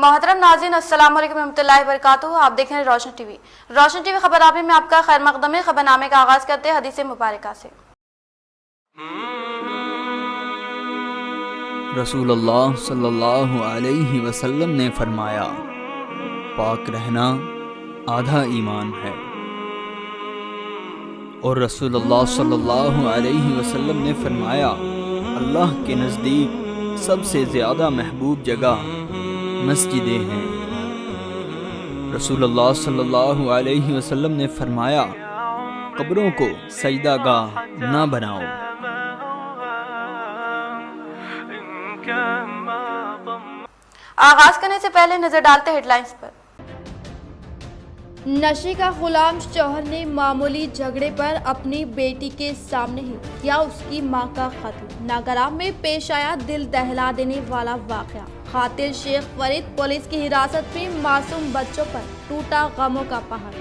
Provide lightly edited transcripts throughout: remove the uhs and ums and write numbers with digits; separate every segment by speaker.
Speaker 1: محترم ناظرین السلام علیکم ورحمۃ اللہ وبرکاتہ. آپ دیکھ رہے ہیں روشن ٹی وی. روشن ٹی وی خبر آپ میں آپ کا خیر مقدم ہے. خبر نامے کا آغاز کرتے ہیں حدیث مبارکہ سے.
Speaker 2: رسول اللہ صلی اللہ علیہ وسلم نے فرمایا، پاک رہنا آدھا ایمان ہے. اور رسول اللہ صلی اللہ علیہ وسلم نے فرمایا، اللہ کے نزدیک سب سے زیادہ محبوب جگہ مسجدیں ہیں. رسول اللہ صلی اللہ علیہ وسلم نے فرمایا، قبروں کو سجدہ گاہ نہ بناؤ.
Speaker 1: آغاز کرنے سے پہلے نظر ڈالتے ہیڈ لائنز پر.
Speaker 3: نشے کا غلام شوہر نے معمولی جھگڑے پر اپنی بیٹی کے سامنے ہی کیا اس کی ماں کا قتل. ناگرام میں پیش آیا دل دہلا دینے والا واقعہ. قاتل شیخ فرید پولیس کی حراست میں معصوم بچوں پر ٹوٹا غموں کا پہاڑ.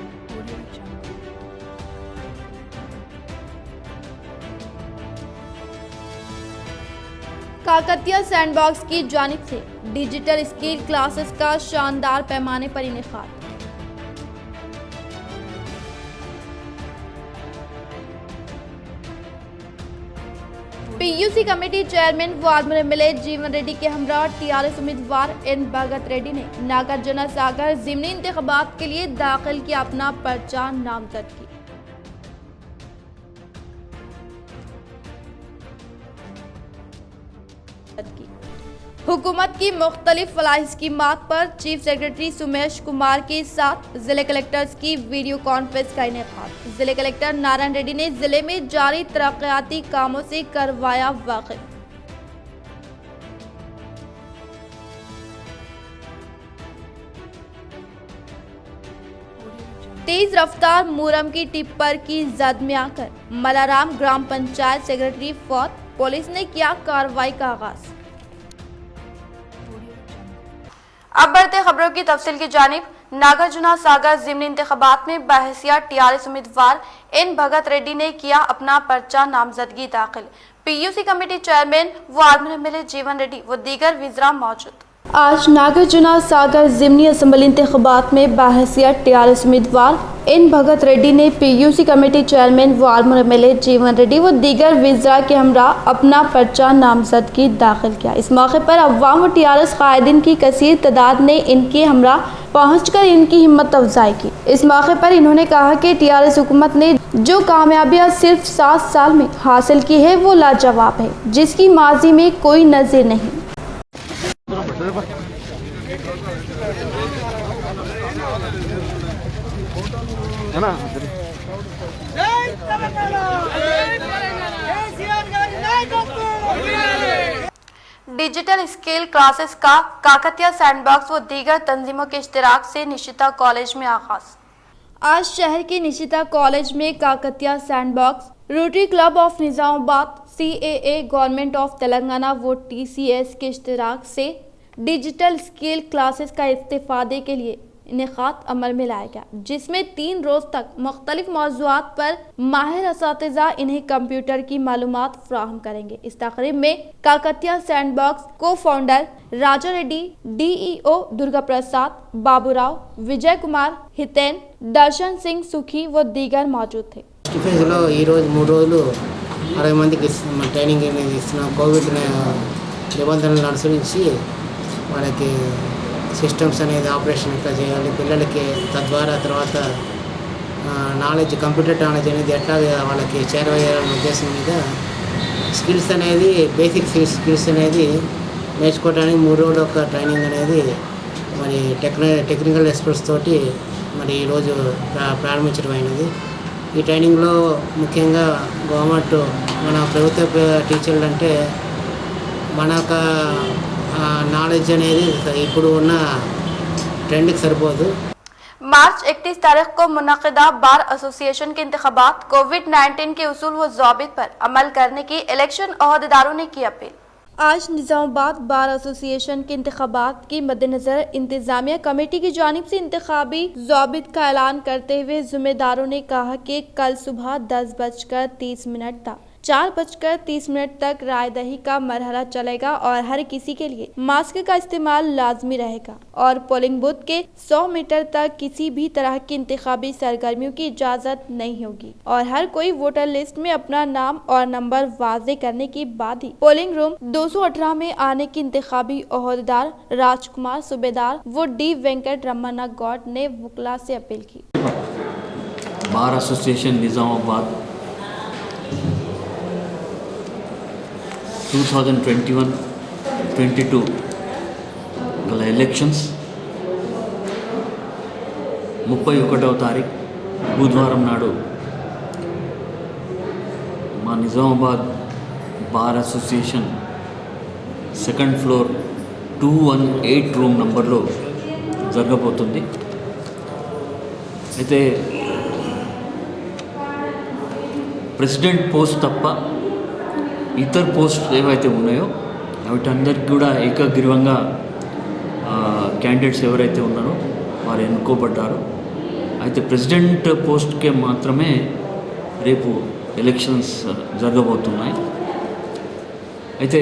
Speaker 3: کاکتیہ سینڈ باکس کی جانب سے ڈیجیٹل اسکل کلاسز کا شاندار پیمانے پر انعقاد. P U C committee chairman ward M L A Jeevan Reddy کے ہمراہ ٹی آر ایس امیدوار این بھگت ریڈی نے ناگرجنا ساگر ضمنی انتخابات کے لیے داخل کیا اپنا پرچہ نامزد کی. حکومت کی مختلف فلاحی اسکیمات پر چیف سیکرٹری سمیش کمار کے ساتھ ضلع کلکٹرز کی ویڈیو کانفرنس کا انعقاد. ضلع کلکٹر نارائن ریڈی نے ضلع میں جاری ترقیاتی کاموں سے کروایا واقف. تیز رفتار مورم کی ٹپر کی زد میں آ کر ملارام گرام پنچایت سیکرٹری فوت. پولیس نے کیا کارروائی کا آغاز.
Speaker 1: اب بڑھتے خبروں کی تفصیل کی جانب. ناگرجنا ساگر ضمنی انتخابات میں بحیثیت ٹی آر ایس امیدوار این بھگت ریڈی نے کیا اپنا پرچہ نامزدگی داخل. P U C committee chairman ward M L A Jeevan Reddy و دیگر وزراء موجود.
Speaker 3: آج ناگرجنا ساگر ضمنی اسمبلی انتخابات میں بحیثیت ٹی آر ایس امیدوار این بھگت ریڈی نے P U C committee chairman ward M L A Jeevan Reddy و دیگر وزراء کے ہمراہ اپنا پرچہ نامزدگی داخل کیا. اس موقع پر عوام و ٹی آر ایس قائدین کی کثیر تعداد نے ان کے ہمراہ پہنچ کر ان کی ہمت افزائی کی. اس موقع پر انہوں نے کہا کہ ٹی آر ایس حکومت نے جو کامیابیاں صرف 7 سال میں حاصل کی ہے وہ لاجواب ہے، جس کی ماضی میں کوئی نظیر نہیں.
Speaker 1: ڈیجیٹل اسکل کلاسز کا کاکتیہ سینڈ باکس و دیگر تنظیموں کے اشتراک سے نشیتا کالج میں آغاز.
Speaker 3: آج شہر کے نشیتا کالج میں Kakatiya send box, Rotary club of نظام آباد، سی اے اے، گورنمنٹ آف تلنگانہ و ٹی سی ایس کے اشتراک سے ڈیجیٹل اسکل کلاسز کا استفادے کے لیے انعقاد عمل میں لایا گیا، جس میں 3 روز تک مختلف موضوعات پر ماہر اساتذہ انہیں کمپیوٹر کی معلومات فراہم کریں گے. اس تقریب میں کاکتیہ سینڈ باکس کو فاؤنڈر راجا ریڈی، ڈی ای او درگا پرساد، بابو راؤ، وجے کمار، ہتین، درشن سنگھ سکھی و دیگر موجود تھے.
Speaker 4: ఈ రోజు 3 రోజులు 60 మందికి ట్రైనింగ్ అనేది ఇస్తున్నాం. కోవిడ్ నిబంధనలను అనుసరించి వాళ్ళకి సిస్టమ్స్ అనేది ఆపరేషన్ ఎట్లా చేయాలి, పిల్లలకి తద్వారా తర్వాత నాలెడ్జ్, కంప్యూటర్ నాలెడ్జ్ అనేది ఎట్లా వాళ్ళకి చేరవేయాలనే ఉద్దేశం మీద స్కిల్స్ అనేది, బేసిక్ స్కిల్స్ అనేది నేర్చుకోవడానికి 3 రోజుల ఒక ట్రైనింగ్ అనేది మరి టెక్నికల్ ఎక్స్పర్ట్స్ తోటి మరి ఈరోజు ప్రారంభించడం అయినది. ఈ ట్రైనింగ్లో ముఖ్యంగా గవర్నమెంట్ మన ప్రభుత్వ టీచర్లు అంటే మన యొక్క నాలెడ్జ్ అనేది ఇప్పుడు ఉన్న ట్రెండ్కి సరిపోదు.
Speaker 1: مارچ 31 تاریخ کو منعقدہ بار ایسوسی ایشن کے انتخابات کووڈ-19 کے اصول و ضوابط پر عمل کرنے کی الیکشن عہدیداروں نے کی اپیل.
Speaker 3: آج نظام آباد بار ایسوسی ایشن کے انتخابات کی مد نظر انتظامیہ کمیٹی کی جانب سے انتخابی ضوابط کا اعلان کرتے ہوئے ذمہ داروں نے کہا کہ کل صبح 10:30 تک 4:30 तक राय दही का मरहला चलेगा और हर किसी के लिए मास्क का इस्तेमाल लाजमी रहेगा और पोलिंग बूथ के 100 मीटर तक किसी भी तरह की इंतखाबी सरगर्मियों की इजाजत नहीं होगी और हर कोई वोटर लिस्ट में अपना नाम और नंबर वाजे करने के बाद ही पोलिंग रूम 218 में आने की इंतखाबी ओहदेदार राजकुमार सूबेदार व डी वेंकट रमन्ना गौड ने वकला से अपील की।
Speaker 5: बार एसोसिएशन निज़ामाबाद 2021-22 గల ఎలక్షన్స్ 31వ తారీఖు బుధవారం నాడు మా Nizamabad bar association second floor 218 room నంబర్లో జరగబోతుంది. అయితే ప్రెసిడెంట్ పోస్ట్ తప్ప ఇతర పోస్ట్ ఏవైతే ఉన్నాయో వీటందరికీ కూడా ఏకగ్రీవంగా క్యాండిడేట్స్ ఎవరైతే ఉన్నారో వారు ఎన్నుకోబడ్డారు. అయితే ప్రెసిడెంట్ పోస్ట్కే మాత్రమే రేపు ఎలక్షన్స్ జరగబోతున్నాయి. అయితే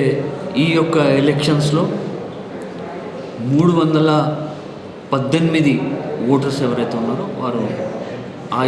Speaker 5: ఈ యొక్క ఎలక్షన్స్లో 318 ఓటర్స్ ఎవరైతే ఉన్నారో వారు ఆ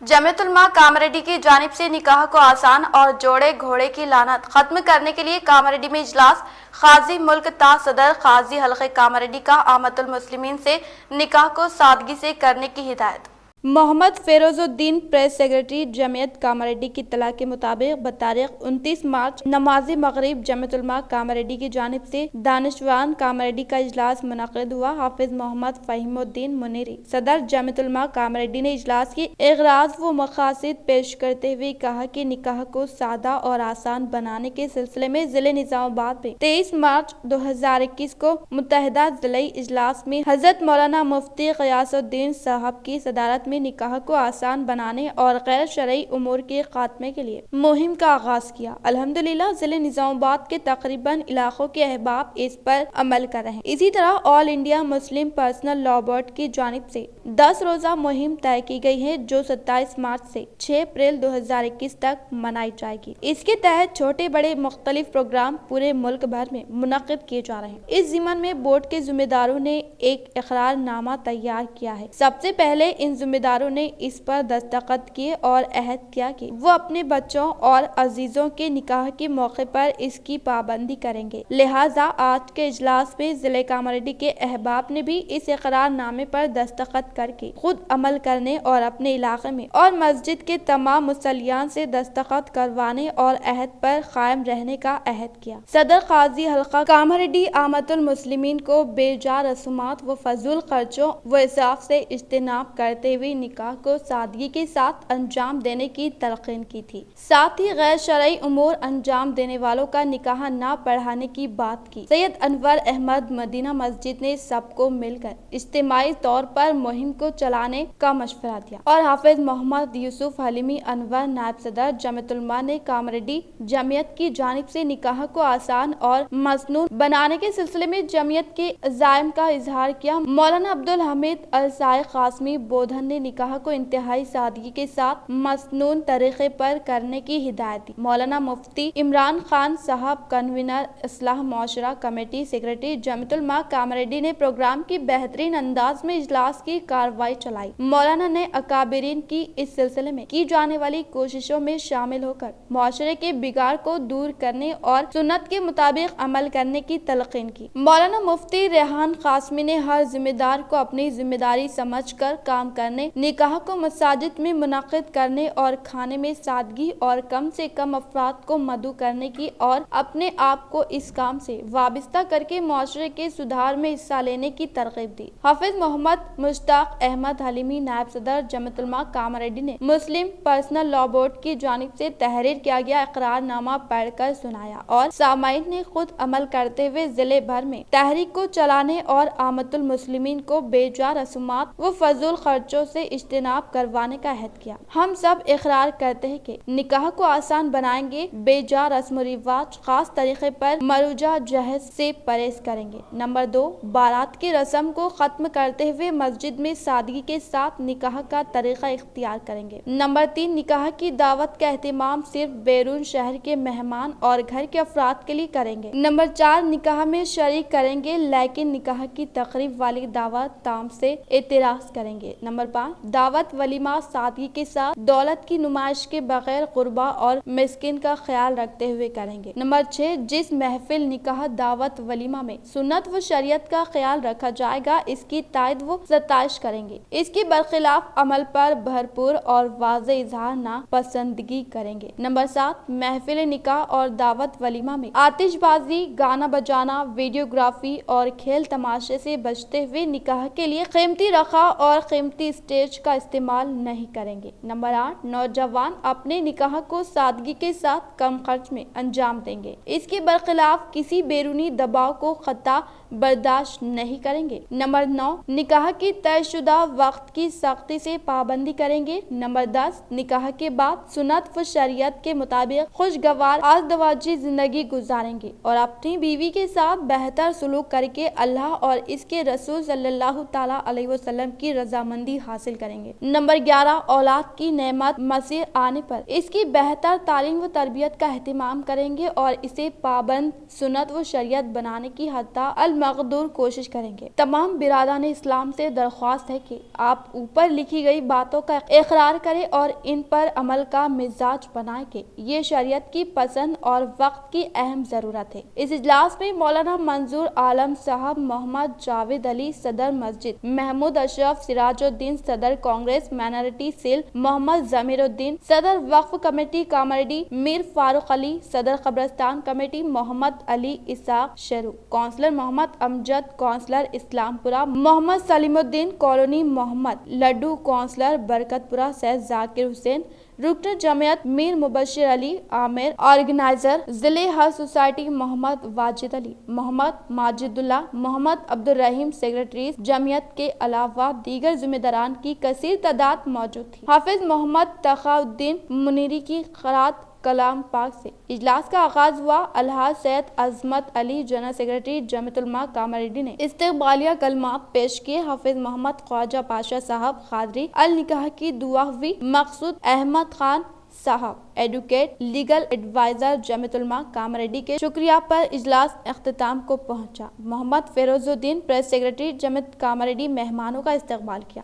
Speaker 1: जमियतुलमा कामरेड्डी की जानिब से निकाह को आसान और जोड़े घोड़े की लानत खत्म करने के लिए कामरेड्डी में इजलास खाजी मुल्क ता सदर खाजी हल्के कामरेड्डी का आमतुल मुस्लिमीन से निकाह को सादगी से करने की हिदायत।
Speaker 3: मोहम्मद फेरोजुद्दीन प्रेस सेक्रेटरी जमियत कामरेड्डी की इत्तला के मुताबिक बतारीख 29 मार्च नमाज मगरिब जमियतुलमा कामरेड्डी की जानिब से दानिशवान कामरेड्डी का इजलास मुनक़िद हुआ। हाफिज मोहम्मद फ़हीमुद्दीन मुनीरी सदर जमियतुलमा कामरेड्डी ने इजलास की इग़राज़ व मक़ासिद पेश करते हुए कहा कि निकाह को सादा और आसान बनाने के सिलसिले में ज़िले निज़ामाबाद में 23 मार्च 2021 को मुत्तहिदा ज़िले इजलास में हज़रत मौलाना मुफ्ती ग़ियासुद्दीन साहब की सदारत में निकाह को आसान बनाने और गैर शरई उमूर के खात्मे के लिए मुहिम का आगाज किया। अल्हम्दुलिल्लाह जिले निज़ामाबाद के तकरीबन इलाकों के अहबाब इस पर अमल कर रहे हैं। इसी तरह all India Muslim personal law board की जानिब से 10 रोजा मुहिम तय की गई है जो 27 मार्च से 6 अप्रैल 2021 तक मनाई जाएगी। इसके तहत छोटे बड़े मुख्तलिफ प्रोग्राम पूरे मुल्क भर में मुनक़िद किए जा रहे हैं। इस ज़िम्मन में बोर्ड के जिम्मेदारों ने एक इक़रारनामा तैयार किया है। सबसे पहले इन जिम्मेदारों ने इस पर दस्तखत किए और अहद किया कि वो अपने बच्चों और अजीजों के निकाह के मौके पर इसकी पाबंदी करेंगे। लिहाजा आज के इजलास में जिले कामरेड्डी के अहबाब ने भी इस इक़रारनामे पर दस्तखत करके खुद अमल करने और अपने इलाके में और मस्जिद के तमाम मुसल्लियान से दस्तखत करवाने और अहद पर कायम रहने का अहद किया। सदर काजी हल्का कामरेड्डी आमतुल मुस्लिमीन को बेजा रसूमात व फजूल खर्चों व इसराफ से इज्तनाब करते हुए निकाह को सादगी के साथ अंजाम देने की तलकीन की थी। साथ ही गैर शरई उमूर अंजाम देने वालों का निकाह न पढ़ाने की बात की। सैयद अनवर अहमद मदीना मस्जिद ने सबको मिलकर इज्तिमाई तौर पर मुहिम को चलाने का मशवरा दिया और हाफिज मोहम्मद यूसुफ हलीमी अनवर नायब सदर जमियतुलमा ने कामरेड्डी जमियत की जानिब से निकाह को आसान और मसनून बनाने के सिलसिले में जमियत के ज़ायम का इजहार किया। मौलाना अब्दुल हमीद अलसाई कासमी बोधन ने निकाह को इंतहाई सादगी के साथ मसनून तरीके पर करने की हिदायत दी। मौलाना मुफ्ती इमरान खान साहब convener इस्लाह मुआशरा committee secretary Jamiat Ulema Kamareddy ने प्रोग्राम की बेहतरीन अंदाज में इजलास की कार्रवाई चलाई। मौलाना ने अकाबिरीन की इस सिलसिले में की जाने वाली कोशिशों में शामिल होकर मुआशरे के बिगाड़ को दूर करने और सुन्नत के मुताबिक अमल करने की तलकीन की। मौलाना मुफ्ती रेहान कासमी ने हर जिम्मेदार को अपनी जिम्मेदारी समझ कर काम करने, निकाह को मसाजिद में मुनक़िद करने और खाने में सादगी और कम से कम अफराद को मदऊ करने की और अपने आप को इस काम से वाबिस्ता करके मुआशरे के सुधार में हिस्सा लेने की तरगीब दी। हाफिज मोहम्मद मुश्ताक अहमद हलीमी नायब सदर जमियतुलमा कामरेड्डी ने मुस्लिम पर्सनल लॉ बोर्ड की जानिब से तहरीर किया गया इक़रारनामा पढ़कर सुनाया और सामाईन ने खुद अमल करते हुए जिले भर में तहरीक को चलाने और आमतुल मुस्लिमीन को बेजा रसूमात व फजूल खर्चों से इज्तिनाब करवाने का अहद किया। हम सब इकरार करते हैं कि निकाह को आसान बनाएंगे, बेजा रस्म रिवाज खास तरीके पर मरूजा जहेज से परहेज करेंगे। नंबर 2, बारात की रस्म को खत्म करते हुए मस्जिद में सादगी के साथ निकाह का तरीका इख्तियार करेंगे। नंबर 3, निकाह की दावत का एहतमाम सिर्फ बैरून शहर के मेहमान और घर के अफराद के लिए करेंगे। नंबर 4, निकाह में शरीक करेंगे लेकिन निकाह की तकरीब वाली दावत ताम से एतराज करेंगे। नंबर 5, दावत वलीमा सादगी के साथ दौलत की नुमाइश के बगैर गुरबा और मिस्किन का ख्याल रखते हुए करेंगे। नंबर 6, जिस महफिल निकाह दावत वलीमा में सुन्नत व शरीयत का ख्याल रखा जाएगा इसकी तायद व सताइश करेंगे। इसके बरखिलाफ अमल पर भरपूर और वाज़े इजहार नापसंदगी करेंगे। नंबर 7, महफिल निकाह और दावत वलीमा में आतिशबाजी, गाना बजाना, वीडियोग्राफी और खेल तमाशे से बचते हुए निकाह के लिए कीमती रखा और कीमती स्टेज का इस्तेमाल नहीं करेंगे। नंबर 8, नौजवान अपने निकाह को सादगी के साथ कम खर्च में अंजाम देंगे। इसके बरखिलाफ किसी बैरूनी दबाव को खता बर्दाश्त नहीं करेंगे। नंबर 9, निकाह की तयशुदा वक्त की सख्ती से पाबंदी करेंगे। नंबर 10, निकाह के बाद सुन्नत व शरीयत के मुताबिक खुशगवार आज़दवाजी जिंदगी गुजारेंगे और अपनी बीवी के साथ बेहतर सुलूक करके अल्लाह और इसके रसूल सल्लल्लाहु ताला अलैहि वसल्लम की रजामंदी हासिल करेंगे। नंबर 11, औलाद की नेमत मसीह आने पर इसकी बेहतर तालीम व तरबियत का एहतमाम करेंगे और इसे पाबंद सुन्नत व शरीयत बनाने की हत्ता अल मकदूर कोशिश करेंगे। तमाम बिरादान इस्लाम से दरख्वास्त है कि आप ऊपर लिखी गई बातों का इकरार करें और इन पर अमल का मिजाज बनाए कि ये शरीयत की पसंद और वक्त की अहम जरूरत है। इस इजलास में मौलाना मंजूर आलम साहब, मोहम्मद जावेद अली सदर मस्जिद, महमूद अशरफ सिराजुद्दीन सदर कांग्रेस माइनॉरिटी सेल, मोहम्मद जमीरुद्दीन सदर वक्फ कमेटी कामरेडी, मीर फारूक अली सदर कब्रिस्तान committee, Mohammed Ali Ishaq Sheru, councillor Mohammed Amjad, councillor Islampura, Mohammed Saleemuddin colony, Mohammed Laddu, councillor Barkatpura Syed Zakir Hussain, रुकन जमियत मीर मुबशिर अली आमिर, ऑर्गेनाइजर जिले हज सोसाइटी मोहम्मद वाजिद अली, मोहम्मद माजिदुल्लाह, मोहम्मद अब्दुल रहीम सेक्रेटरी जमियत के अलावा दीगर जिम्मेदारान की कसीर तादाद मौजूद थी। हाफिज मोहम्मद तकाउद्दीन मुनीरी की खरात कलाम पाक से इजलास का आगाज हुआ। अलहाज सैयद अजमत अली जनरल सेक्रेटरी जमियत उलमा कामरेडी ने इस्तकबालिया कलमात पेश किए। हाफिज मोहम्मद ख्वाजा पाशा साहब खादरी अल निकाह की दुआ हुई। मकसूद अहमद खान साहब एडवोकेट लीगल एडवाइजर जमियत उलमा कामरेडी के शुक्रिया पर इजलास अख्तिताम को पहुंचा। मोहम्मद फेरोजुद्दीन प्रेस सेक्रेटरी जमियत कामरेडी मेहमानों का इस्तकबाल किया।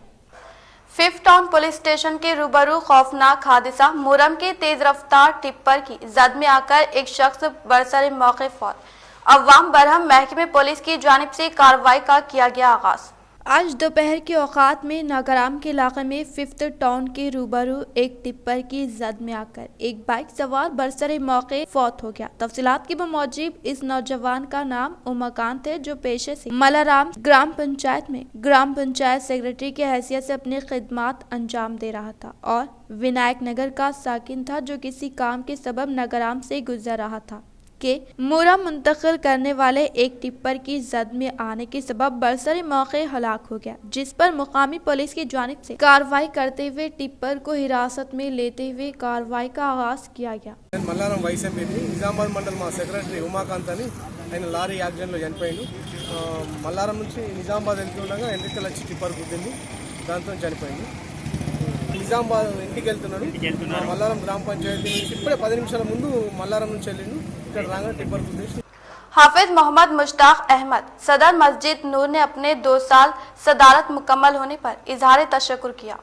Speaker 1: फिफ्थ टाउन पुलिस स्टेशन के रूबरू खौफनाक हादसा, मुरम के तेज रफ्तार टिप्पर की जद में आकर एक शख्स बरसरे मौके फौत। अवाम बरहम, महकमे पुलिस की जानिब से कार्रवाई का किया गया आगाज।
Speaker 3: आज दोपहर के औकात में नागराम के इलाके में फिफ्थ टाउन के रूबरू एक टिप्पर की जद में आकर एक बाइक सवार बरसरे मौके फौत हो गया। तफसीलात के मुताबिक इस नौजवान का नाम उमाकांत है, जो पेशे से मलाराम ग्राम पंचायत में ग्राम पंचायत सेक्रेटरी की हैसियत से अपनी खिदमात अंजाम दे रहा था और विनायक नगर का साकिन था, जो किसी काम के सबब नागराम से गुजर रहा था के मुरम मुंतकिल करने वाले एक टिप्पर की जद में आने के सबब बरसरे मौके हलाक हो गया, जिस पर मुकामी पुलिस की जानिब से कार्रवाई करते हुए टिप्पर को हिरासत में लेते हुए कार्रवाई का आगाज किया गया।
Speaker 6: మల్లారం వైస్ ఎంపీని నిజామాబాద్ మండల్ మా సెక్రటరీ ఉమాకాంత్ అని ఆయన లారీ యాక్సిడెంట్లో చనిపోయిండు. మల్లారం నుంచి నిజామాబాద్ వెళ్తుండగా ఎంట్రికల్ వచ్చి టిప్పర్ గుద్దింది, దాంతో చనిపోయింది. నిజామాబాద్ ఇంటికి వెళ్తున్నాడు. మల్లారం గ్రామ పంచాయతీ నుంచి ఇప్పుడే 10 నిమిషాల ముందు మల్లారం నుంచి వెళ్ళిండు. ఇక్కడ రాగా టిప్పర్ గుద్దేసి
Speaker 1: हाफिज मोहम्मद मुश्ताक अहमद सदर मस्जिद नूर ने अपने 2 साल सदारत मुकम्मल होने पर इजहार तशक्कुर किया।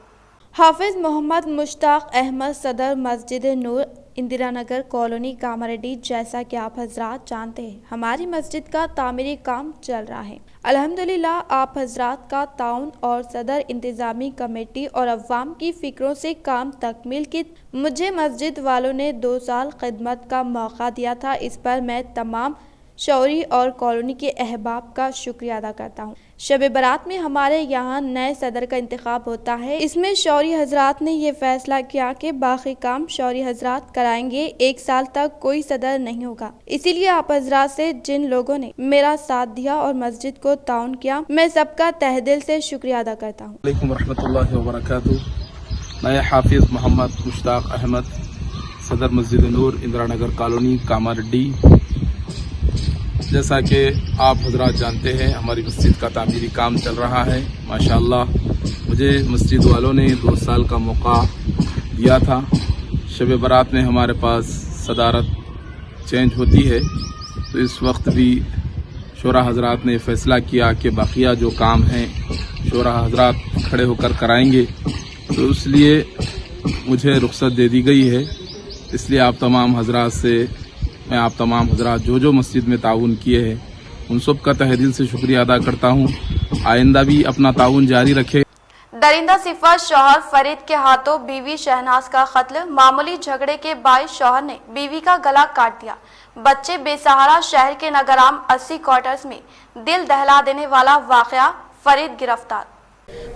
Speaker 3: हाफिज मोहम्मद मुश्ताक अहमद सदर मस्जिद नूर इंदिरा नगर कॉलोनी कामरेडी, जैसा कि आप हजरात जानते हैं हमारी मस्जिद का तामीरी काम चल रहा है। अल्हम्दुलिल्लाह आप हजरात का ताउन और सदर इंतज़ामी कमेटी और अवाम की फ़िक्रों से काम तकमील की मुझे मस्जिद वालों ने 2 साल खिदमत का मौका दिया था। इस पर मैं तमाम शौरी और कॉलोनी के अहबाब का शुक्रिया अदा करता हूँ। शब बारात में हमारे यहाँ नए सदर का इंतखाब होता है। इसमें शौरी हजरात ने ये फैसला किया कि बाकी काम शौरी हजरात कराएंगे, 1 साल तक कोई सदर नहीं होगा। इसीलिए आप हजरात से जिन लोगों ने मेरा साथ दिया और मस्जिद को ताउन किया, मैं सबका तहे दिल से शुक्रिया अदा करता हूँ।
Speaker 7: अलैकुम रहमतुल्लाहि व बरकातुहू। मैं हाफिज मोहम्मद मुश्ताक अहमद, सदर मस्जिद नूर, इंदिरा नगर कॉलोनी, कामारेड्डी। जैसा कि आप हजरात जानते हैं, हमारी मस्जिद का तामीरी काम चल रहा है। माशाअल्लाह मुझे मस्जिद वालों ने 2 साल का मौका दिया था। शब बारात में हमारे पास सदारत चेंज होती है, तो इस वक्त भी शोरा हजरात ने फ़ैसला किया कि बाकिया जो काम हैं शोरा हजरात खड़े होकर कराएंगे, तो इसलिए मुझे रुख्सत दे दी गई है। इसलिए आप तमाम हजरात से मैं आप तमाम हजरात जो मस्जिद में ताउन किए हैं उन सब का तहे दिल से शुक्रिया अदा करता हूँ। आइंदा भी अपना ताउन जारी रखे।
Speaker 1: दरिंदा सिफत शौहर फरीद के हाथों बीवी शहनाज का कत्ल। मामूली झगड़े के बायस शौहर ने बीवी का गला काट दिया। बच्चे बेसहारा। शहर के नगराम 80 क्वार्टर्स में दिल दहला देने वाला वाकया। फरीद गिरफ्तार।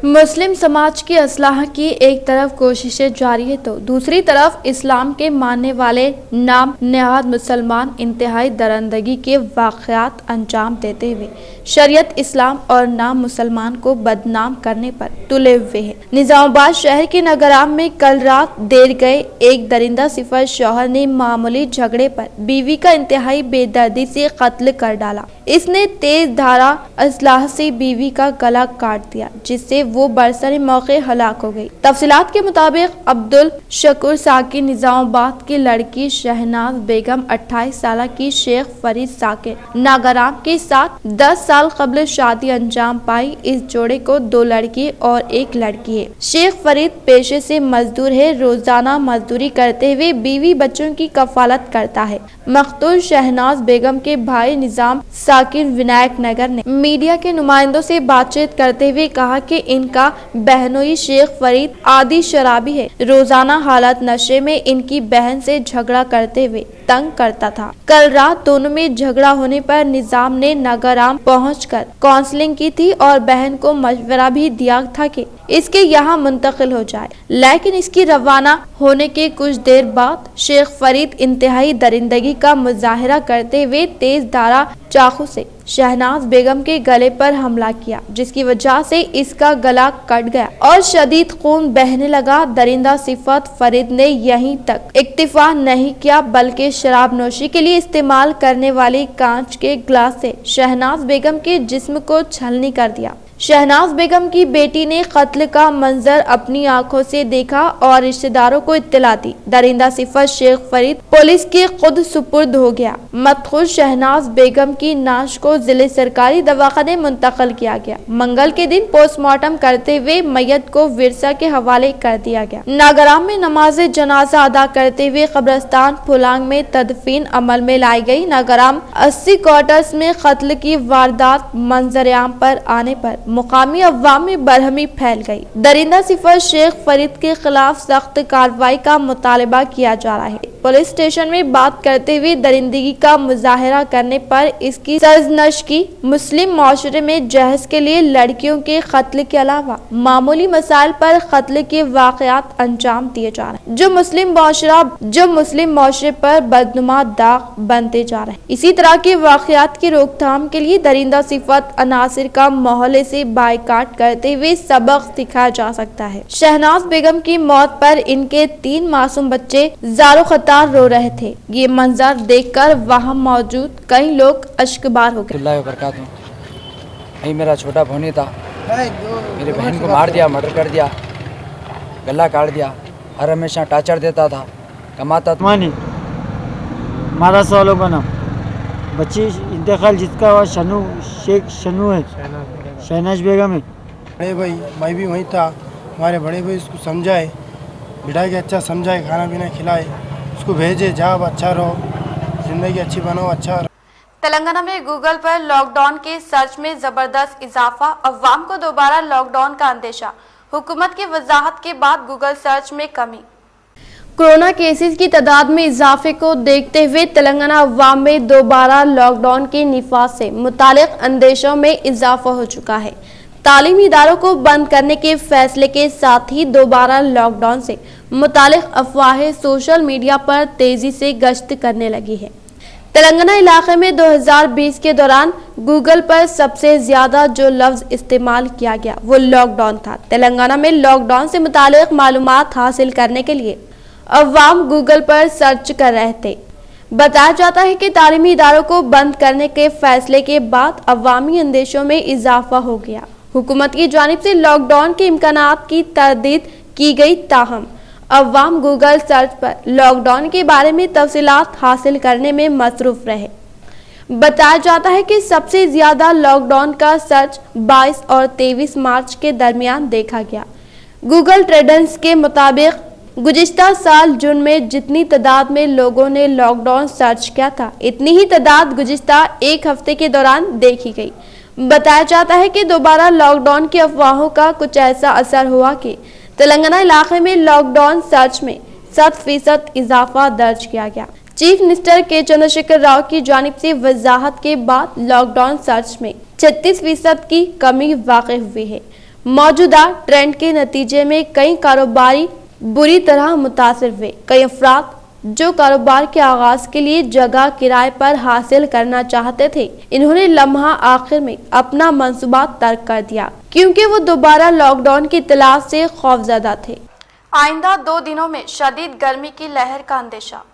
Speaker 3: मुस्लिम समाज की असलाह की एक तरफ कोशिशें जारी है तो दूसरी तरफ इस्लाम के मानने वाले नाम नेहाद मुसलमान इंतहाई दरंदगी के वाक़यात अंजाम देते हुए शरीयत इस्लाम और नाम मुसलमान को बदनाम करने पर तुले हुए हैं। निजामाबाद शहर के नगराम में कल रात देर गए एक दरिंदा सिफत शौहर ने मामूली झगड़े पर बीवी का इंतहाई बेदर्दी से कत्ल कर डाला। इसने तेज धारा असलाह से बीवी का गला काट दिया, जिससे वो बरसरे मौके हलाक हो गई। तफसीलात के मुताबिक अब्दुल शकूर साकिर निजामाबाद की लड़की शहनाज बेगम 28 साल की शेख फरीद साकिर नागराम के साथ 10 साल कबल शादी अंजाम पाई। इस जोड़े को 2 लड़की और 1 लड़की है। शेख फरीद पेशे से मजदूर है। रोजाना मजदूरी करते हुए बीवी बच्चों की कफालत करता है। मकतूल शहनाज बेगम के भाई निजाम साकिर विनायक नगर ने मीडिया के नुमाइंदों से बातचीत करते हुए कहा कि इनका बहनोई शेख फरीद आदि शराबी है। रोजाना हालत नशे में इनकी बहन से झगड़ा करते हुए तंग करता था। कल रात दोनों में झगड़ा होने पर निजाम ने नगराम पहुंचकर काउंसलिंग की थी और बहन को मशवरा भी दिया था कि इसके यहाँ मुंतकिल हो जाए, लेकिन इसकी रवाना होने के कुछ देर बाद शेख फरीद इंतहाई दरिंदगी का मुजाहरा करते हुए तेज धारा चाकू से शहनाज बेगम के गले पर हमला किया, जिसकी वजह से इसका गला कट गया और शदीद खून बहने लगा। दरिंदा सिफत फरीद ने यहीं तक इक्तिफा नहीं किया, बल्कि शराब नोशी के लिए इस्तेमाल करने वाली कांच के गिलास से शहनाज बेगम के जिस्म को छलनी कर दिया। शहनाज बेगम की बेटी ने कत्ल का मंजर अपनी आंखों से देखा और रिश्तेदारों को इत्तला दी। दरिंदा सिफत शेख फरीद पुलिस के खुद सुपुर्द हो गया। मदखूल शहनाज बेगम की नाश को जिले सरकारी दवाखाने मुंतकिल किया गया। मंगल के दिन पोस्टमार्टम करते हुए मैयत को विरसा के हवाले कर दिया गया। नागराम में नमाज जनाजा अदा करते हुए कब्रिस्तान फुलांग में तदफीन अमल में लाई गई। नागराम 80 क्वार्टर्स में कत्ल की वारदात मंजर-ए-आम पर आने पर मुकामी अवाम में बरहमी फैल गई। दरिंदा सिफत शेख फरीद के खिलाफ सख्त कार्रवाई का मुतालबा किया जा रहा है। पुलिस स्टेशन में बात करते हुए दरिंदगी का मुजाहरा करने पर इसकी सरजनश की। मुस्लिम माशरे में जहज के लिए लड़कियों के कत्ल के अलावा मामूली मसाइल पर कत्ल के वाकयात अंजाम दिए जा रहे हैं, जो मुस्लिम माशरे पर बदनुमा दाग बनते जा रहे हैं। इसी तरह के वाकयात की रोकथाम के लिए दरिंदा सिफत अनासिर का मोहल्ले से बाइकाट करते हुए सबक सिखाया जा सकता है। शहनाज बेगम की मौत पर इनके 3 मासूम बच्चे ज़ारो खतार रो रहे थे। ये मंजर देखकर वहां मौजूद कई लोग अश्कबार हो गए।
Speaker 8: यही मेरा छोटा भोनी था, मेरी बहन को मार दिया, मर्डर कर दिया, गला काट दिया। हर हमेशा टार्चर देता था, कमाता था।
Speaker 9: मारा सालों का नाम बच्ची इंतकाल जिसका हुआ शेख शनू है, शहनाज बेगम है।
Speaker 6: बड़े भाई मैं भी वहीं था, हमारे बड़े भाई उसको समझाए, बिठा के अच्छा समझाए, खाना पीना खिलाए, उसको भेजे जा अब अच्छा रहो, ज़िंदगी अच्छी बनाओ, अच्छा रहो।
Speaker 1: तेलंगाना में गूगल पर लॉकडाउन के सर्च में जबरदस्त इजाफा। अवाम को दोबारा लॉकडाउन का अंदेशा। हुकूमत की वजाहत के बाद गूगल सर्च में कमी।
Speaker 3: कोरोना केसेस की तादाद में इजाफे को देखते हुए तेलंगाना अवाम में दोबारा लॉकडाउन के निफाज से मुतालिक अंदेशों में इजाफा हो चुका है। तालीमी इदारों को बंद करने के फैसले के साथ ही दोबारा लॉकडाउन से मुतालिक अफवाहें सोशल मीडिया पर तेजी से गश्त करने लगी है। तेलंगाना इलाके में 2020 के दौरान गूगल पर सबसे ज्यादा जो लफ्ज इस्तेमाल किया गया वो लॉकडाउन था। तेलंगाना में लॉकडाउन से मुतालिक मालूमात हासिल करने के लिए अवाम गूगल पर सर्च कर रहे थे। बताया जाता है कि तालीमी इदारों को बंद करने के फैसले के बाद अवामी अंदेशों में इजाफा हो गया। हुकूमत की जानिब से लॉकडाउन के इम्कानात की तरदीद की गई, ताहम अवाम गूगल सर्च पर लॉकडाउन के बारे में तफसीलात हासिल करने में मसरूफ रहे। बताया जाता है कि सबसे ज्यादा लॉकडाउन का सर्च 22 और 23 मार्च के दरमियान देखा गया। गूगल ट्रेंड्स के मुताबिक गुज़िश्ता साल जून में जितनी तादाद में लोगों ने लॉकडाउन सर्च किया था, इतनी ही तादाद गुज़िश्ता एक हफ्ते के दौरान देखी गई। बताया जाता है कि दोबारा लॉकडाउन की अफवाहों का कुछ ऐसा असर हुआ कि तेलंगाना इलाके में लॉकडाउन सर्च में 7% इजाफा दर्ज किया गया। चीफ मिनिस्टर के चंद्रशेखर राव की जानिब से वजाहत के बाद लॉकडाउन सर्च में 36% की कमी वाक़ई हुई है। मौजूदा ट्रेंड के नतीजे में कई कारोबारी बुरी तरह मुतासिर हुए। कई अफराद जो कारोबार के आगाज के लिए जगह किराए पर हासिल करना चाहते थे, इन्होंने लम्हा आखिर में अपना मंसूबा तर्क कर दिया क्योंकि वो दोबारा लॉकडाउन की तलाश से खौफजदा थे।
Speaker 1: आइंदा 2 दिनों में शदीद गर्मी की लहर का अंदेशा।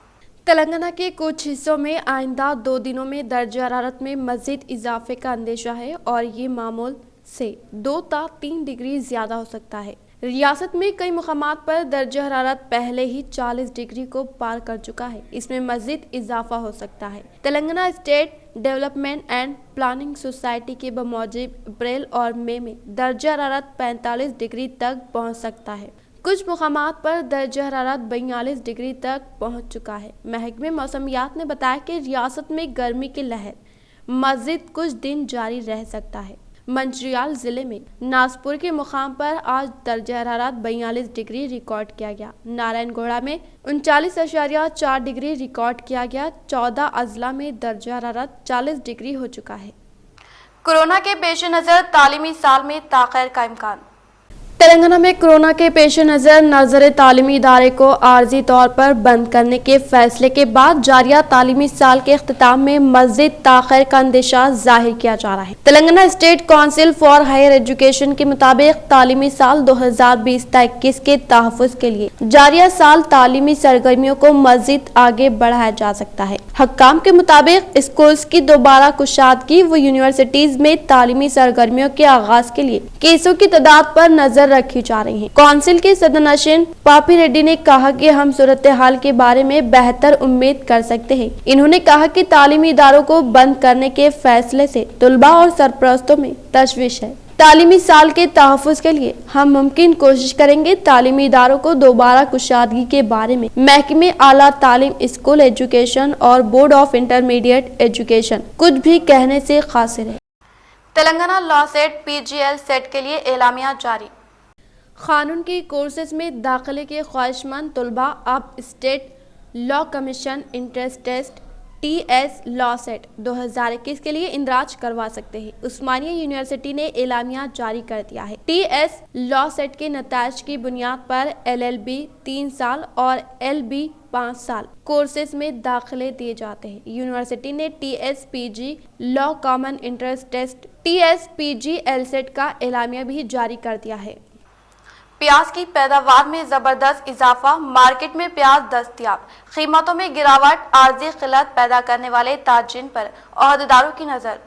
Speaker 3: तेलंगाना के कुछ हिस्सों में आइंदा 2 दिनों में दर्जा हरारत में मजीद इजाफे का अंदेशा है और ये मामूल से 2 ta 3 डिग्री ज्यादा हो सकता है। रियासत में कई मुकामात पर दर्जा हरारत पहले ही 40 डिग्री को पार कर चुका है। इसमें मजीद इजाफा हो सकता है। Telangana state development and planning society के बमौजिब अप्रैल और मई में दर्जा हरारत 45 डिग्री तक पहुंच सकता है। कुछ मुकामात पर दर्जा हरारत 42 डिग्री तक पहुंच चुका है। महकमे मौसमियात ने बताया कि रियासत में गर्मी की लहर मजीद कुछ दिन जारी रह सकता है। मंचिरियाल जिले में नाजपुर के मुकाम पर आज दर्जा हरारत 42 डिग्री रिकॉर्ड किया गया। नारायणगढ़ में 39.4 डिग्री रिकॉर्ड किया गया। 14 अजला में दर्जा हरारत 40 डिग्री हो चुका है।
Speaker 1: कोरोना के पेश नज़र तालीमी साल में ताख़ीर का इम्कान।
Speaker 3: तेलंगाना में कोरोना के पेश नज़र नजर तालीमी इदारे को आर्जी तौर पर बंद करने के फैसले के बाद जारिया तालीमी साल के अख्तिताम में मज़ीद ताख़ीर का अंदेशा जाहिर किया जा रहा है। Telangana state council for higher education के मुताबिक तालीमी साल 2020-21 के तहफ़्फ़ुज़ के लिए जारिया साल तालीमी सरगर्मियों को मज़ीद आगे बढ़ाया जा सकता है। हक्काम के मुताबिक स्कूल्स की दोबारा कुशादगी व यूनिवर्सिटीज में तालीमी सरगर्मियों के आगाज के लिए केसों की तादाद पर नजर रखी जा रही है। काउंसिल के सदनशीन पापी रेड्डी ने कहा कि हम सूरत हाल के बारे में बेहतर उम्मीद कर सकते हैं। इन्होंने कहा कि तालीमी इदारों को बंद करने के फैसले से तुलबा और सरपरस्तों में तशवीश है। तालीमी साल के तहफ़्फ़ुज़ के लिए हम मुमकिन कोशिश करेंगे। तालीमी इदारों को दोबारा कुशादगी के बारे में महकमे आला तालीम, स्कूल एजुकेशन और बोर्ड ऑफ इंटरमीडिएट एजुकेशन कुछ भी कहने से कासिर है।
Speaker 1: Telangana law set PGL set के लिए एलामिया जारी।
Speaker 3: कानून के कोर्सेज में दाखिले के ख्वाहिशमंद तलबा अब state law commission entrance test TS LAWCET 2021 के लिए इंदराज करवा सकते हैं। उस्मानिया यूनिवर्सिटी ने एलामिया जारी कर दिया है। TS लॉ सेट के नताइज की बुनियाद पर LLB 3 साल और LB 5 साल कोर्सेज में दाखिले दिए जाते हैं। यूनिवर्सिटी ने TSPG law common entrance test TSPG LSET का एलामिया भी जारी कर दिया है।
Speaker 1: प्याज की पैदावार में जबरदस्त इजाफा, मार्केट में प्याज दस्तयाब, कीमतों में गिरावट, आर्जी किल्लत पैदा करने वाले ताजिन पर ओहदेदारों की नजर।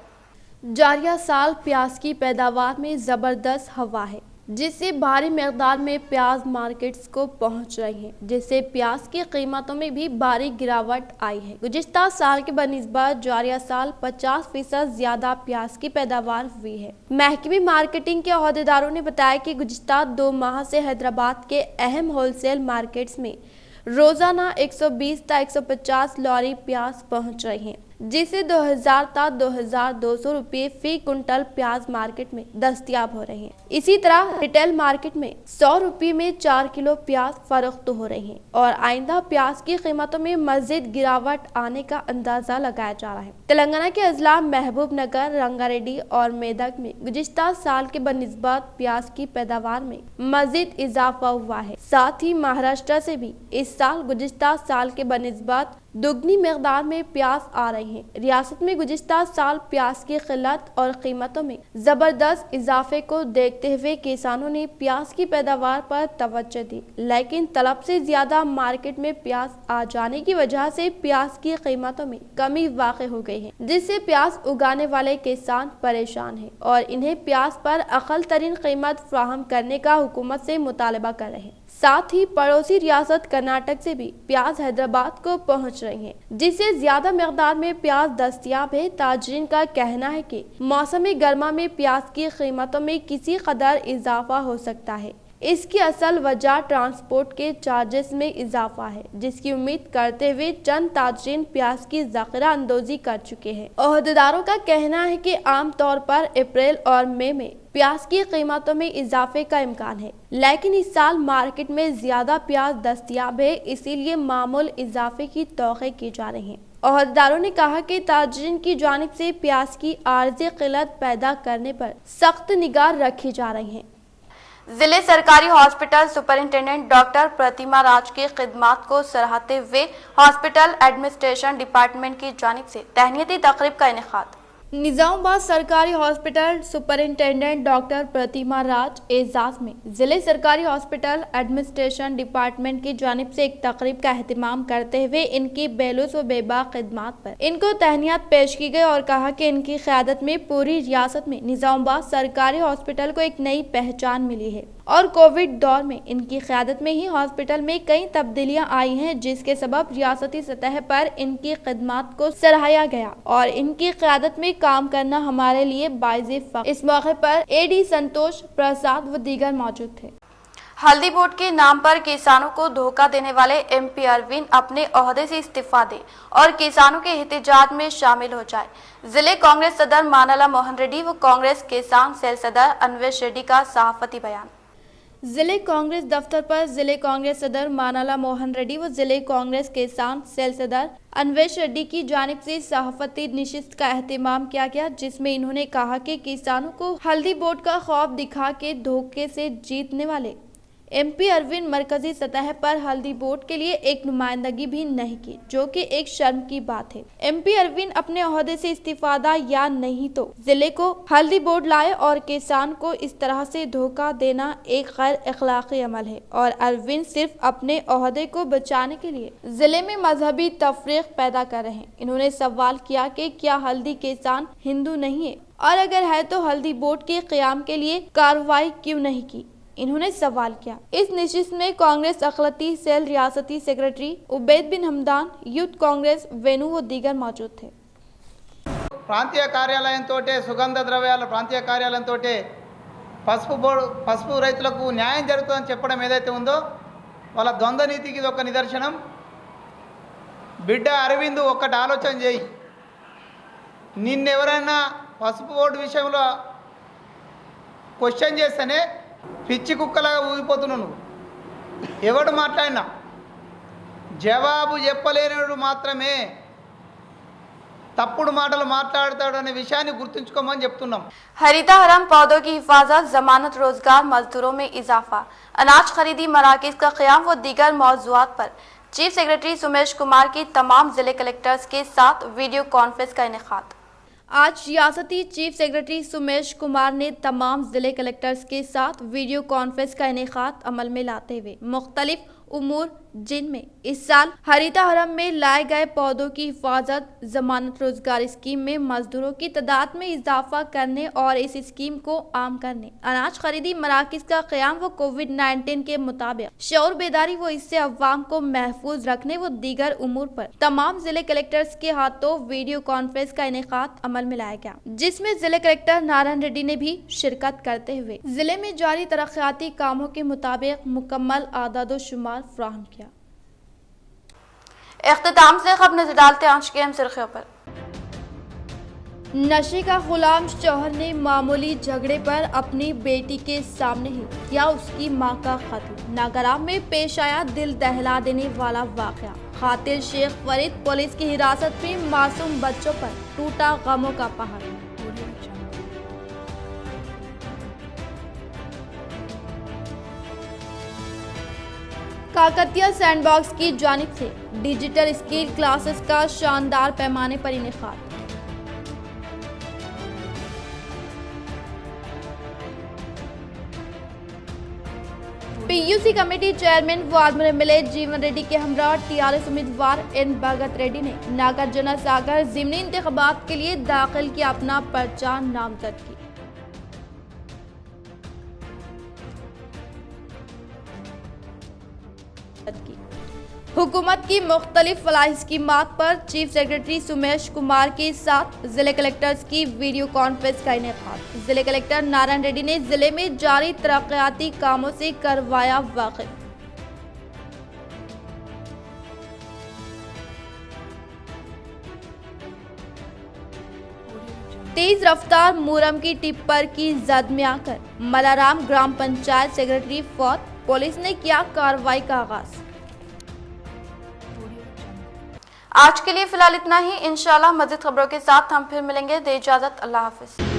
Speaker 3: जारिया साल प्याज की पैदावार में जबरदस्त हवा है, जिससे भारी मकदार में प्याज मार्केट्स को पहुंच रही है, जिससे प्याज की कीमतों में भी भारी गिरावट आई है। गुज़िश्ता साल के बनिस्बत जारिया साल 50% ज्यादा प्याज की पैदावार हुई है। महकमे मार्केटिंग के ओहदेदारों ने बताया कि गुज़िश्ता 2 माह से हैदराबाद के अहम होलसेल मार्केट्स में रोजाना 120 से 150 लॉरी प्याज पहुंच रही हैं, जिससे 2000 था 2200 रुपये फी कुंटल प्याज मार्केट में दस्तयाब हो रही है। इसी तरह रिटेल मार्केट में 100 रुपये में 4 किलो प्याज फरोख्त हो रही है और आइंदा प्याज की कीमतों में मजीद गिरावट आने का अंदाजा लगाया जा रहा है। तेलंगाना के अजला महबूब नगर, रंगारेड्डी और मेदक में गुज़िश्ता साल के बनिस्बत प्याज की पैदावार में मजीद इजाफा हुआ है। साथ ही महाराष्ट्र से भी इस साल गुज़िश्ता साल के बनिस्बत दुगनी मकदार में प्याज आ रही है। रियासत में गुज़िश्ता साल प्याज की किल्लत और कीमतों में जबरदस्त इजाफे को देखते हुए किसानों ने प्याज की पैदावार पर तवज्जो दी, लेकिन तलब से ज्यादा मार्केट में प्याज आ जाने की वजह से प्याज की कीमतों में कमी वाक़ हो गई है, जिससे प्याज उगाने वाले किसान परेशान हैं और इन्हें प्याज पर अक़ल तरीन कीमत फराहम करने का हुकूमत से मुतालबा कर रहे हैं। साथ ही पड़ोसी रियासत कर्नाटक से भी प्याज हैदराबाद को पहुंच रही है, जिससे ज्यादा मकदार में प्याज दस्तयाब है। ताजरीन का कहना है कि मौसम गर्मा में प्याज की कीमतों में किसी कदर इजाफा हो सकता है। इसकी असल वजह ट्रांसपोर्ट के चार्जेस में इजाफा है, जिसकी उम्मीद करते हुए चंद ताजरीन प्याज की ज़ख़ीरा अंदोज़ी कर चुके हैं। ओहदेदारों का कहना है कि आम तौर पर अप्रैल और मई में प्याज की कीमतों में इजाफे का इम्कान है, लेकिन इस साल मार्केट में ज्यादा प्याज दस्तयाब है, इसीलिए मामूल इजाफे की तौक़ी की जा रही है। ओहदेदारों ने कहा कि ताजरीन की जानिब से प्याज की आर्जी किल्लत पैदा करने पर सख्त निगाह रखी जा रही है।
Speaker 1: जिले सरकारी हॉस्पिटल सुपरिंटेंडेंट डॉक्टर प्रतिमा राज की खिदमात को सराहते हुए हॉस्पिटल एडमिनिस्ट्रेशन डिपार्टमेंट की जानिब से तहनीती तकरीब का इनेकाद।
Speaker 3: निजामाबाद सरकारी हॉस्पिटल सुपरिंटेंडेंट डॉक्टर प्रतिमा राज एजाज में जिले सरकारी हॉस्पिटल एडमिनिस्ट्रेशन डिपार्टमेंट की जानिब से एक तकरीब का एहतमाम करते हुए इनकी बेलुस व बेबाक खिदमात पर इनको तहनियत पेश की गई और कहा कि इनकी क़यादत में पूरी रियासत में निजामाबाद सरकारी हॉस्पिटल को एक नई पहचान मिली है और कोविड दौर में इनकी क़यादत में ही हॉस्पिटल में कई तब्दीलियां आई हैं, जिसके सबब रियासती सतह पर इनकी खिदमात को सराहा गया और इनकी क़यादत में काम करना हमारे लिए बाइज़े फ़ख्र। इस मौके पर एडी संतोष प्रसाद व दीगर मौजूद थे।
Speaker 1: हल्दी बोर्ड के नाम पर किसानों को धोखा देने वाले एमपी अरविंद अपने ओहदे से इस्तीफा दे और किसानों के एहतजाज में शामिल हो जाए। जिले कांग्रेस सदर मानाला मोहन रेड्डी व कांग्रेस किसान सेल सदर अन्वेश रेड्डी का सहाफती बयान।
Speaker 3: जिले कांग्रेस दफ्तर पर जिले कांग्रेस सदर मानाला मोहन रेड्डी व जिले कांग्रेस किसान सेल सदर अन्वेश रेड्डी की जानिब से सहाफती निशिस्त का एहतमाम किया गया, जिसमें इन्होंने कहा कि किसानों को हल्दी बोर्ड का ख्वाब दिखा के धोखे से जीतने वाले एमपी अरविंद मरकजी सतह पर हल्दी बोर्ड के लिए एक नुमाइंदगी भी नहीं की, जो कि एक शर्म की बात है। एमपी अरविंद अपने ओहदे से इस्तीफा दा या नहीं तो जिले को हल्दी बोर्ड लाए और किसान को इस तरह से धोखा देना एक गैर अखलाकी अमल है और अरविंद सिर्फ अपने ओहदे को बचाने के लिए जिले में मजहबी तफरीक पैदा कर रहे हैं। इन्होंने सवाल किया कि क्या हल्दी किसान हिंदू नहीं है और अगर है तो हल्दी बोर्ड के क़याम के लिए कार्रवाई क्यों नहीं की। इन्होंने सवाल किया। इस नशिस्त में कांग्रेस अखिलती सेल रियासती सेक्रेटरी उबैद बिन हमदान, यूथ कांग्रेस वेणु व दीगर मौजूद थे।
Speaker 10: ప్రాంతీయ కార్యాలయంతో సుగంధ ద్రవ్యాల ప్రాంతీయ కార్యాలయంతో పసుపు రైతులకు న్యాయం జరుగుతుందని చెప్పడం ఏదైతే ఉందో వాళ్ళ ద్వంద్వ నీతికి ఇది ఒక నిదర్శనం. బిడ్డ అరవింద్ ఒక్కటి ఆలోచన చేయి, నిన్నెవరైనా పసుపు బోర్డు విషయంలో క్వశ్చన్ చేస్తేనే పిచ్చి కుక్కలాగా ఊగిపోతున్నావు. నువ్వు ఎవడు మాట్లాడినా జవాబు చెప్పలేనివాడు మాత్రమే తప్పుడు మాటలు మాట్లాడతాడు అనే విషయాన్ని గుర్తుంచుకోమని చెప్తున్నాం.
Speaker 1: हरिता हरम पौधों की हिफाजत, जमानत, रोजगार, मजदूरों में इजाफा, अनाज खरीदी मराकज़ का क़याम व दीगर मौज़ूआत पर चीफ सेक्रेटरी सुमेश कुमार की तमाम जिले कलेक्टर्स के साथ वीडियो कॉन्फ्रेंस का इनेकाद।
Speaker 3: आज रियासती चीफ सेक्रेटरी सुमेश कुमार ने तमाम जिले कलेक्टर्स के साथ वीडियो कॉन्फ्रेंस का इनेकाद अमल में लाते हुए मुख्तलिफ उमूर जिनमें इस साल हरिता हरम में लाए गए पौधों की हिफाजत, जमानत, रोजगार स्कीम में मजदूरों की तादाद में इजाफा करने और इस स्कीम को आम करने, अनाज खरीदी मराकज़ का क़याम व कोविड-19 के मुताबिक शऊर बेदारी व इससे अवाम को महफूज रखने व दीगर उमूर पर तमाम जिले कलेक्टर्स के हाथों वीडियो कॉन्फ्रेंस का इनेकाद अमल में लाया गया, जिसमें जिले कलेक्टर नारायण रेड्डी ने भी शिरकत करते हुए जिले में जारी तरक्याती कामों के मुताबिक मुकम्मल आदाद शुमार फराहम किया।
Speaker 1: इख्तिताम से खबर नजर डालते हैं आज के अहम सुर्खियों पर।
Speaker 3: नशे का गुलाम शौहर ने मामूली झगड़े पर अपनी बेटी के सामने ही किया उसकी मां का कत्ल। नागराम में पेश आया दिल दहला देने वाला वाकया। कातिल शेख फरीद पुलिस की हिरासत में मासूम बच्चों पर टूटा गमों का पहाड़। काकतिया सैंडबॉक्स की जानिब से डिजिटल स्किल क्लासेस का शानदार पैमाने पर इनेकाद। पीयूसी कमेटी चेयरमैन वार्ड में मिले जीवन रेड्डी के हमरा टीआरएस उम्मीदवार एन भगत रेड्डी ने नागार्जुन सागर जिमनी इंतखाबात के लिए दाखिल किया अपना पर्चा नामजद की। हुकूमत की मुख्तलिफ फलाही स्कीमात पर चीफ सेक्रेटरी सुमेश कुमार के साथ जिले कलेक्टर्स की वीडियो कॉन्फ्रेंस का इनेकाद। जिले कलेक्टर नारायण रेड्डी ने जिले में जारी तरक्याती कामों से करवाया वाकिफ। तेज रफ्तार मुरम की टिप्पर की जद में आकर मलाराम ग्राम पंचायत सेक्रेटरी फौत, पुलिस ने किया कार्रवाई का आगाज।
Speaker 1: आज के लिए फिलहाल इतना ही। इंशाल्लाह मज़ीद खबरों के साथ हम फिर मिलेंगे। दे इजाजत, अल्लाह हाफिज।